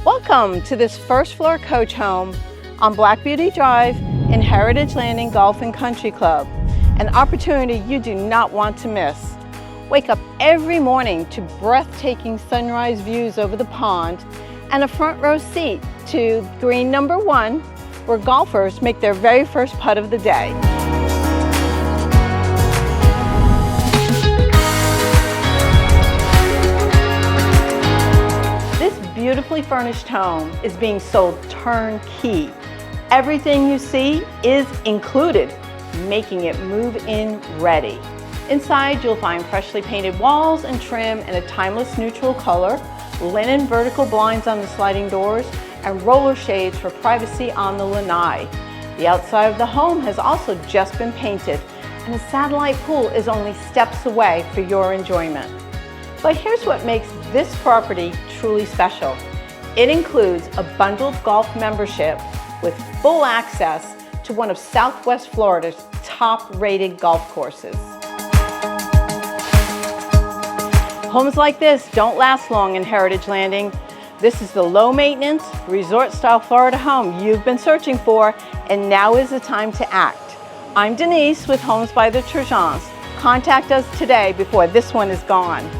Welcome to this first floor coach home on Black Beauty Drive in Heritage Landing Golf and Country Club, an opportunity you do not want to miss. Wake up every morning to breathtaking sunrise views over the pond and a front row seat to green number 1, where golfers make their very first putt of the day. Beautifully furnished home is being sold turnkey. Everything you see is included, making it move-in ready. Inside, you'll find freshly painted walls and trim in a timeless neutral color, linen vertical blinds on the sliding doors, and roller shades for privacy on the lanai. The outside of the home has also just been painted, and a satellite pool is only steps away for your enjoyment. But here's what makes this property truly special. It includes a bundled golf membership with full access to one of Southwest Florida's top-rated golf courses. Homes like this don't last long in Heritage Landing. This is the low-maintenance, resort-style Florida home you've been searching for, and now is the time to act. I'm Denise with Homes by the Trojans. Contact us today before this one is gone.